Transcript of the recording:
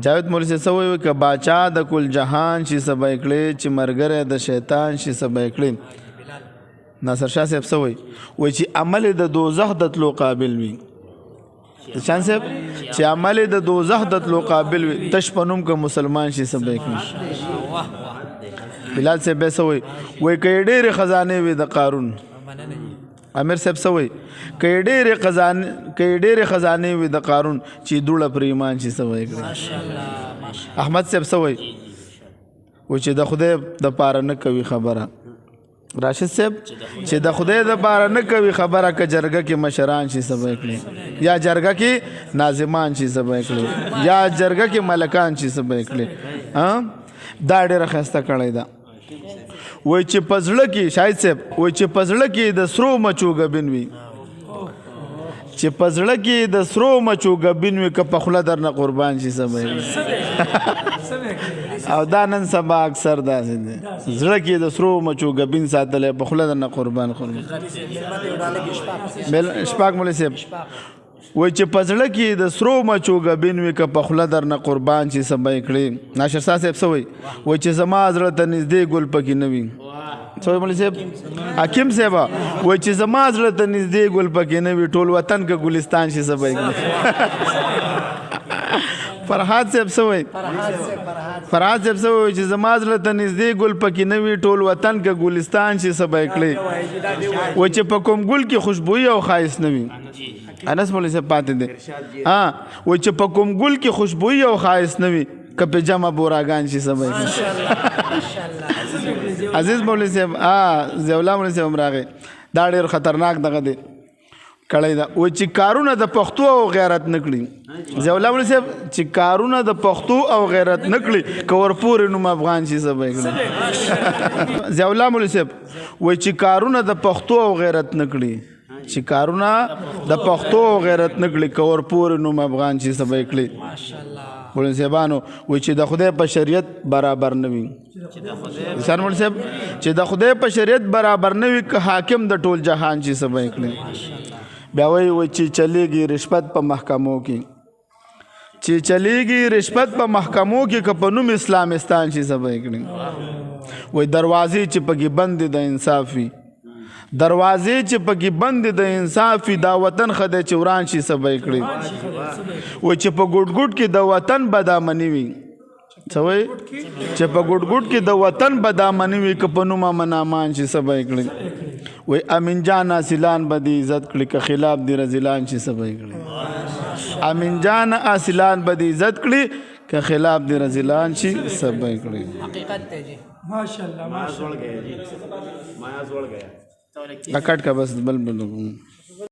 جاوید مولوی سے سوی که باچا د کل جهان شي سبا کړي چې مرګره د شیطان شي سبا کړي ناصر شاه صاحب سوی وای چې عمل د دوزخ د تلو قابل وي شان صاحب چې عمل د دوزخ د تلو قابل وي تش پنوم که مسلمان شي سبا کړي بلال صاحب به سوی وای کې ډېر خزانه وي د قارون امیر صاحب سوی کې ډېر خزانه وي د قارون چې دوړه پر ایمان شي سوی کړي احمد صاحب سوی و چې د خدای د پاره نه کوي خبره راشد صاحب چې د خدای د پاره نه کوي خبره که جرګه کې مشران شي سبا کړي یا جرګه کې ناظمان شي سبا کړي یا جرګه کې ملکان شي سبا کړي دا ډېره ښایسته کړی ده وای چې پزړه کې شاهد صاحب وای چې پزړه کې د سرو مچو غبین وي چې پزړه کې د سرو مچو غبین وي که په خوله درنه قربان شي سبا او دا نن سبا اکثر داسې دی زړه کې د سرو مچو غبین ساتلی په خوله درنه قربان شپاک مولوي صاحب وای چې پزړه کې د سرو مچو غبین وي که په خوله درنه قربان شي سبا کړي ناشر شاه صاحب سوی وای چې زما زړه ته نږدې ګل پکې نه وي سوی مولوي صاحب حکیم صاحب وای چې زما زړه ته نږدې ګل پکې نه وي ټول وطن که ګلستان شي سبا کړي فرحات صاحب سوی فرحات صاحب سوی چې زما زړه ته نږدې ګل پکې نه وي ټول وطن که ګلستان شي سبا کړي وای چې په کوم ګل کې خوشبويي او ښایست نه وي انس مولوي صاحب پاتې دی وای چې په کوم ګل کې خوشبويي او ښایست نه وي که په جمع بوراګان شي سبا عزیز مولوي صاحب ضیاء الله مولوي صاحب راغی دا ډېر خطرناک دغه دی کړی ده وای چې کارونه د پښتو او غیرت نه کړي ضیاء الله مولوي صاحب چې کارونه د پښتو او غیرت نه کړي که ورپورې نوم افغان شي سبا کړي ضیاء الله مولوي صاحب وای چې کارونه د پښتو او غیرت نه کړي چې کارونه د پښتو او غیرت نه کړي که ورپورې نوم افغان شي سبا کړي مولوي صاحبانو وای چې د خدای په شریعت برابر نه وي سر مولوي صاحب چې د خدای په شریعت برابر نه وي که حاکم د ټول جهان شي سبا کړي بیا وای چې چلیږي رشوت په محکمو کې چې چلیږي رشوت په محکمو کې که په نوم اسلامستان شي سبا کړي وای دروازې چې پکې بند د انصاف وي دروازې چې پکې بند د انصاف وي دا وطن ښه دی چې وران شي سبا کړي وای چې په ګوټ ګوټ کې د وطن بدامني وي څه وایي چې په ګوټ ګوټ کې د وطن بدامني وي که په نوم امن امان شي سبا کړي وای امین جان اصلان به دې عزت کړي که خلاف دې رزیلان شي سبا کړي امین جان اصلان به دې عزت کړي که خلاف دې رزیلان شي سبا کړي حقیقت ته جی ماشاءاللہ ماشاءاللہ کٹ کا بس بل